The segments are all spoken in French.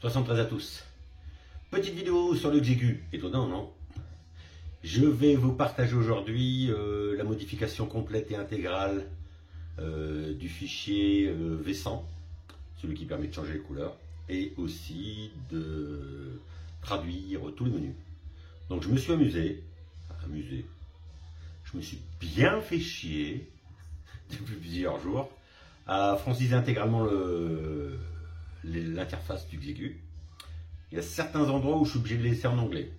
73 à tous. Petite vidéo sur le XECU. Étonnant, non? Je vais vous partager aujourd'hui la modification complète et intégrale du fichier V100, celui qui permet de changer les couleurs, et aussi de traduire tous les menus. Donc je me suis amusé, je me suis bien fait chier depuis plusieurs jours à franciser intégralement l'interface du XECU. Il y a certains endroits où je suis obligé de les laisser en anglais.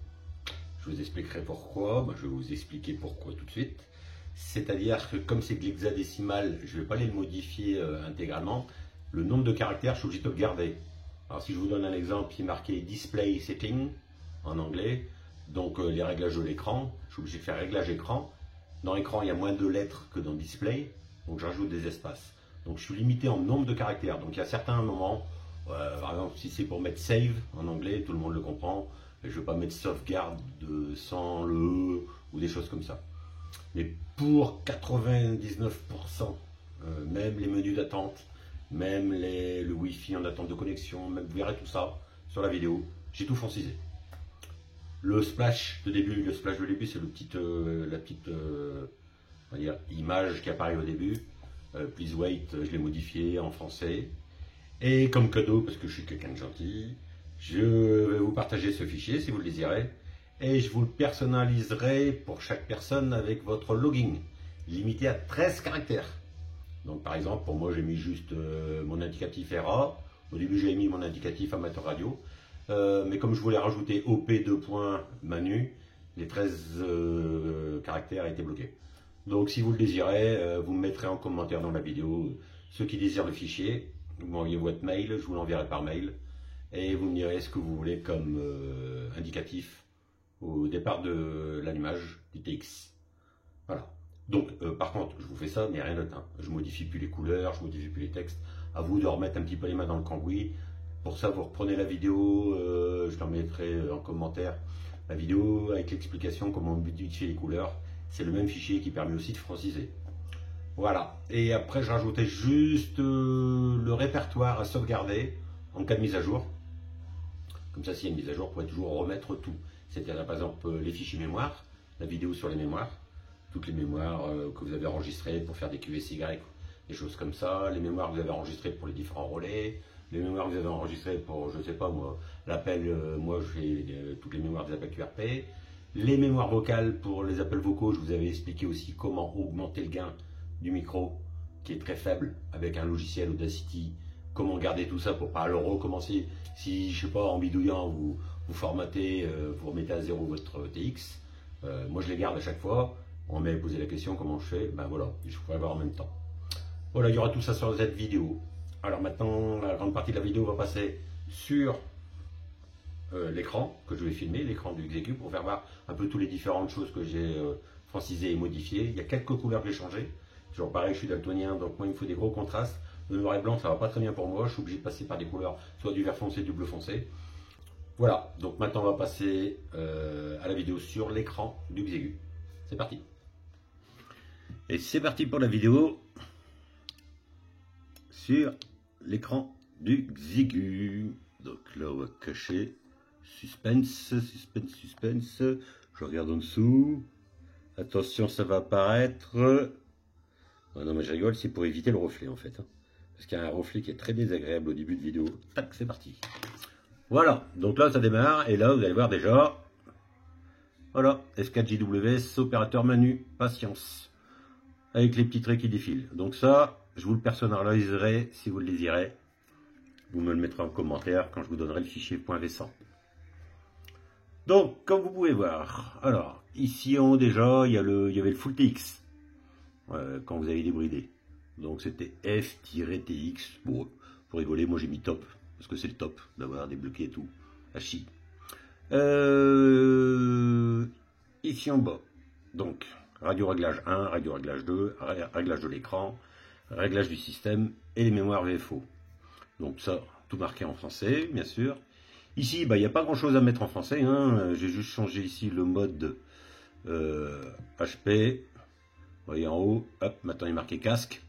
Je vous expliquerai pourquoi. Je vais vous expliquer pourquoi tout de suite. C'est-à-dire que comme c'est de l'hexadécimal, je ne vais pas les modifier intégralement. Le nombre de caractères, je suis obligé de le garder. Alors si je vous donne un exemple qui est marqué Display Setting en anglais, donc les réglages de l'écran, je suis obligé de faire réglage écran. Dans l'écran, il y a moins de lettres que dans Display, donc j'ajoute des espaces. Donc je suis limité en nombre de caractères. Donc il y a certains moments, par exemple si c'est pour mettre Save en anglais, tout le monde le comprend. Je ne vais pas mettre sauvegarde sans le E ou des choses comme ça. Mais pour 99%, même les menus d'attente, même le Wi-Fi en attente de connexion, même, vous verrez tout ça sur la vidéo, j'ai tout francisé. Le splash de début, c'est la petite on va dire, image qui apparaît au début. Please wait, je l'ai modifié en français. Et comme cadeau, parce que je suis quelqu'un de gentil, je vais vous partager ce fichier si vous le désirez. Et je vous le personnaliserai pour chaque personne avec votre login, limité à 13 caractères. Donc par exemple, pour moi j'ai mis juste mon indicatif RA. Au début j'ai mis mon indicatif amateur radio. Mais comme je voulais rajouter OP2.manu, les 13 caractères étaient bloqués. Donc si vous le désirez, vous me mettrez en commentaire dans la vidéo ceux qui désirent le fichier. Vous m'envoyez votre mail, je vous l'enverrai par mail. Et vous me direz ce que vous voulez comme indicatif au départ de l'allumage du TX. Voilà. Donc par contre, je vous fais ça, mais rien d'autre. Je modifie plus les couleurs, je modifie plus les textes. À vous de remettre un petit peu les mains dans le cambouis. Pour ça, vous reprenez la vidéo, je la mettrai en commentaire. La vidéo avec l'explication comment modifier les couleurs. C'est le même fichier qui permet aussi de franciser. Voilà. Et après, je rajoutais juste le répertoire à sauvegarder en cas de mise à jour. Comme ça, s'il y a une mise à jour, vous pourrez toujours remettre tout. C'est-à-dire, par exemple, les fichiers mémoire, la vidéo sur les mémoires, toutes les mémoires que vous avez enregistrées pour faire des QSY, des choses comme ça, les mémoires que vous avez enregistrées pour les différents relais, les mémoires que vous avez enregistrées pour, je ne sais pas moi, l'appel, moi je fais toutes les mémoires des appels QRP, les mémoires vocales pour les appels vocaux, je vous avais expliqué aussi comment augmenter le gain du micro, qui est très faible, avec un logiciel Audacity, comment garder tout ça pour ne pas le recommencer. Si, je sais pas, en bidouillant, vous formatez, vous remettez à zéro votre TX, moi je les garde à chaque fois. On m'a posé la question comment je fais, ben voilà, je pourrais voir en même temps. Voilà, il y aura tout ça sur cette vidéo. Alors maintenant, la grande partie de la vidéo va passer sur l'écran que je vais filmer, l'écran du XECU, pour faire voir un peu toutes les différentes choses que j'ai francisées et modifiées. Il y a quelques couleurs que j'ai changées. Toujours pareil, je suis daltonien, donc moi il me faut des gros contrastes. Le noir et blanc, ça va pas très bien pour moi. Je suis obligé de passer par des couleurs, soit du vert foncé, du bleu foncé. Voilà, donc maintenant on va passer à la vidéo sur l'écran du XECU. C'est parti. Et c'est parti pour la vidéo sur l'écran du XECU. Donc là on va cacher. Suspense. Je regarde en dessous. Attention, ça va apparaître. Oh non mais je rigole, c'est pour éviter le reflet en fait. Parce qu'il y a un reflet qui est très désagréable au début de vidéo. Tac, c'est parti. Voilà, donc là ça démarre et là vous allez voir déjà. Voilà, S4JWS, opérateur menu, patience. Avec les petits traits qui défilent. Donc ça, je vous le personnaliserai si vous le désirez. Vous me le mettrez en commentaire quand je vous donnerai le fichier .v100. Donc, comme vous pouvez voir, alors, ici en haut déjà, il y avait le full TX, quand vous avez débridé. Donc c'était F-TX. Bon, pour rigoler, moi j'ai mis top, parce que c'est le top d'avoir débloqué et tout. Hachi. Ici en bas, donc, radio réglage 1, radio réglage 2, réglage de l'écran, réglage du système et les mémoires VFO. Donc ça, tout marqué en français, bien sûr. Ici, il n'y a pas grand chose à mettre en français. J'ai juste changé ici le mode HP. Vous voyez en haut, hop, maintenant il est marqué casque.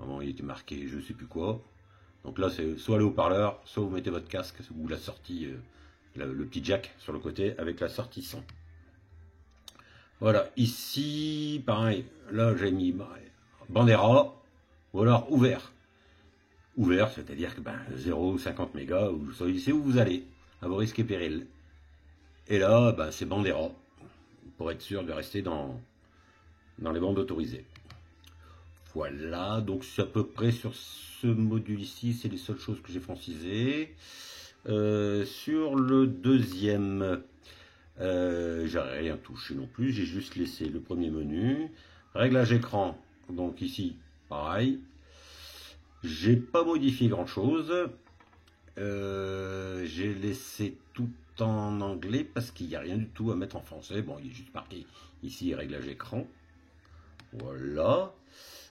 Avant il était marqué je ne sais plus quoi. Donc là, c'est soit le haut-parleur, soit vous mettez votre casque ou la sortie, le petit jack sur le côté avec la sortie son. Voilà, ici, pareil, là j'ai mis Bandera ou alors ouvert. Ouvert, c'est-à-dire que 0,50 mégas, vous choisissez où vous allez, à vos risques et périls. Et là, c'est Bandera, pour être sûr de rester dans les bandes autorisées. Voilà, donc c'est à peu près sur ce module ici, c'est les seules choses que j'ai francisées. Sur le deuxième, j'ai rien touché non plus, j'ai juste laissé le premier menu. Réglage écran, donc ici, pareil. J'ai pas modifié grand chose. J'ai laissé tout en anglais parce qu'il n'y a rien du tout à mettre en français. Bon, il est juste marqué ici réglage écran. Voilà.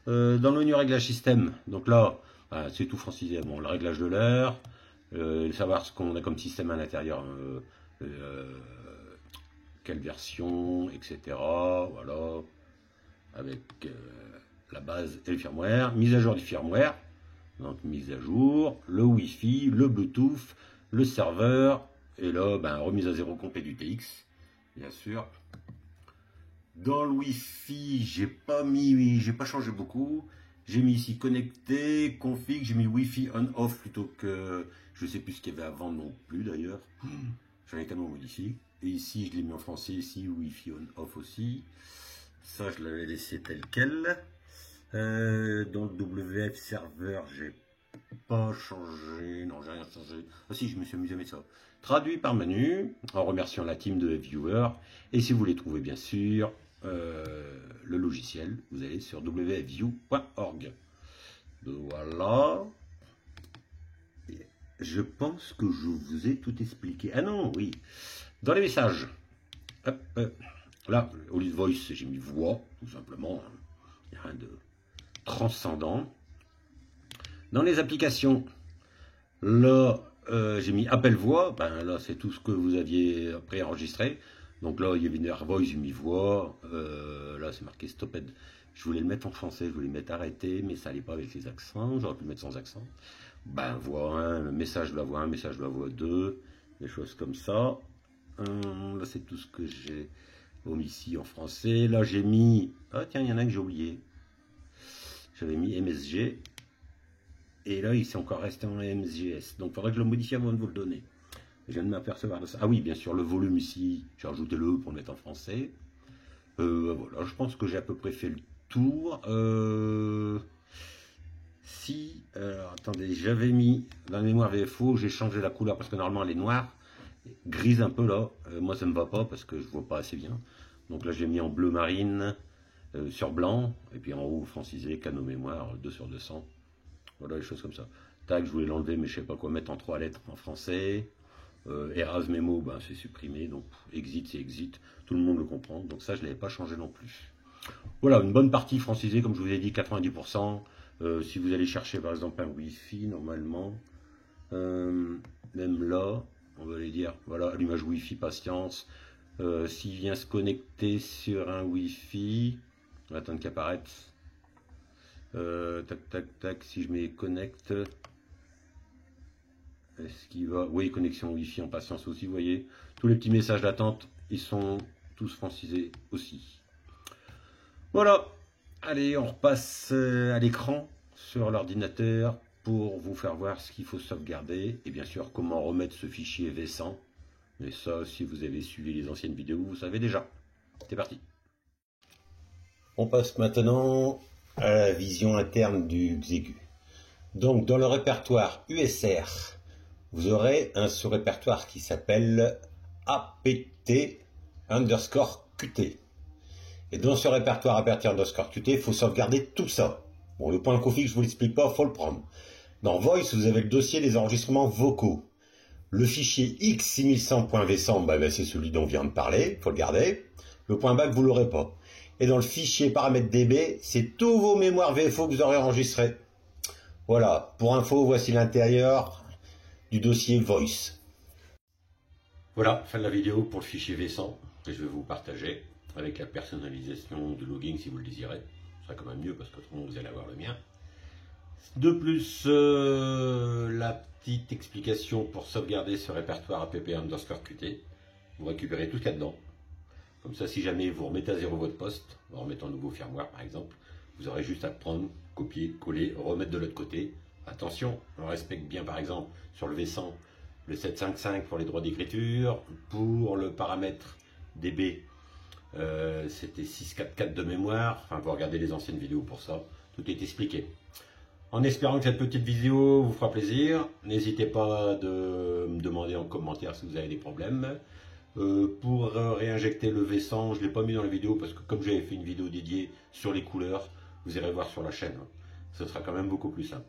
Dans le menu réglage système, donc là, c'est tout francisé. Bon, le réglage de l'heure, savoir ce qu'on a comme système à l'intérieur, quelle version, etc. Voilà. Avec la base et le firmware. Mise à jour du firmware. Donc mise à jour, le Wi-Fi, le Bluetooth, le serveur, et là, remise à zéro complet du TX, bien sûr. Dans le Wi-Fi, j'ai pas changé beaucoup. J'ai mis ici connecté, config, j'ai mis Wi-Fi on-off plutôt que, je sais plus ce qu'il y avait avant non plus d'ailleurs. J'en ai tellement modifié. Et ici, je l'ai mis en français, ici Wi-Fi on-off aussi. Ça, je l'avais laissé tel quel. Dans le WF serveur, j'ai pas changé, non, j'ai rien changé. Ah si, je me suis amusé à mettre ça. Traduit par menu, en remerciant la team de Viewer. Et si vous voulez trouver, bien sûr, le logiciel, vous allez sur wfview.org. Voilà. Et je pense que je vous ai tout expliqué. Ah non, oui. Dans les messages, hop, là, au lieu de voice, j'ai mis voix, tout simplement. Il n'y a rien de transcendant. Dans les applications, là, j'ai mis appel voix. Là, c'est tout ce que vous aviez préenregistré. Donc là, il y avait une AirVoice, j'ai mis voix. Là, c'est marqué Stopped. Je voulais le mettre en français, je voulais mettre arrêté, mais ça n'allait pas avec les accents. J'aurais pu le mettre sans accent. Voix 1, message de la voix 1, message de la voix 2, des choses comme ça. Là, c'est tout ce que j'ai omis ici en français. Là, j'ai mis... Ah tiens, il y en a que j'ai oublié. J'avais mis MSG. Et là, il s'est encore resté en MSGS. Donc, il faudrait que je le modifie avant de vous le donner. Je viens de m'apercevoir de ça. Ah oui, bien sûr, le volume ici, j'ai rajouté le pour le mettre en français. Voilà, je pense que j'ai à peu près fait le tour. Attendez, j'avais mis dans la mémoire VFO, j'ai changé la couleur parce que normalement elle est noire, grise un peu là. Moi, ça ne me va pas parce que je vois pas assez bien. Donc là, j'ai mis en bleu marine sur blanc. Et puis en haut, francisé, canaux mémoire 2/200. Voilà, les choses comme ça. Tac, je voulais l'enlever, mais je sais pas quoi mettre en 3 lettres en français. Erase Memo, c'est supprimé. Donc, exit, c'est exit. Tout le monde le comprend. Donc, ça, je ne l'avais pas changé non plus. Voilà, une bonne partie francisée, comme je vous ai dit, 90%. Si vous allez chercher, par exemple, un Wi-Fi, normalement, même là, on va aller dire, voilà, allumage Wi-Fi, patience. S'il vient se connecter sur un Wi-Fi, on va attendre qu'il apparaisse. Tac, tac, tac, si je mets connect, est-ce qu'il va... Oui, connexion Wi-Fi en patience aussi, vous voyez. Tous les petits messages d'attente, ils sont tous francisés aussi. Voilà. Allez, on repasse à l'écran sur l'ordinateur pour vous faire voir ce qu'il faut sauvegarder. Et bien sûr, comment remettre ce fichier V100. Mais ça, si vous avez suivi les anciennes vidéos, vous savez déjà. C'est parti. On passe maintenant à la vision interne du Xiegu. Donc, dans le répertoire USR, vous aurez un sous-répertoire qui s'appelle APT_QT. Et dans ce répertoire APT_QT, il faut sauvegarder tout ça. Bon, le point config, je ne vous l'explique pas, il faut le prendre. Dans Voice, vous avez le dossier des enregistrements vocaux. Le fichier x6100.v100, c'est celui dont on vient de parler, il faut le garder. Le point back, vous ne l'aurez pas. Et dans le fichier paramètres DB, c'est tous vos mémoires VFO que vous aurez enregistrés. Voilà, pour info, voici l'intérieur du dossier Voice. Voilà, fin de la vidéo pour le fichier V100 que je vais vous partager avec la personnalisation du logging si vous le désirez. Ce sera quand même mieux parce que autrement vous allez avoir le mien. De plus, la petite explication pour sauvegarder ce répertoire app_qt. Vous récupérez tout ce qu'il y a dedans. Comme ça, si jamais vous remettez à zéro votre poste, en remettant un nouveau firmware par exemple, vous aurez juste à prendre, copier, coller, remettre de l'autre côté. Attention, on respecte bien par exemple sur le V100 le 755 pour les droits d'écriture. Pour le paramètre DB, c'était 644 de mémoire. Enfin, vous regardez les anciennes vidéos pour ça. Tout est expliqué. En espérant que cette petite vidéo vous fera plaisir, n'hésitez pas de me demander en commentaire si vous avez des problèmes. Pour réinjecter le V100, je ne l'ai pas mis dans la vidéo parce que comme j'avais fait une vidéo dédiée sur les couleurs, vous irez voir sur la chaîne. Ce sera quand même beaucoup plus simple.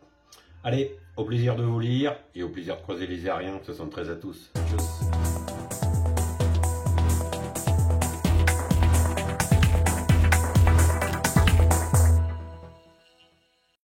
Allez, au plaisir de vous lire et au plaisir de croiser les aériens. 73 à tous. Tchuss.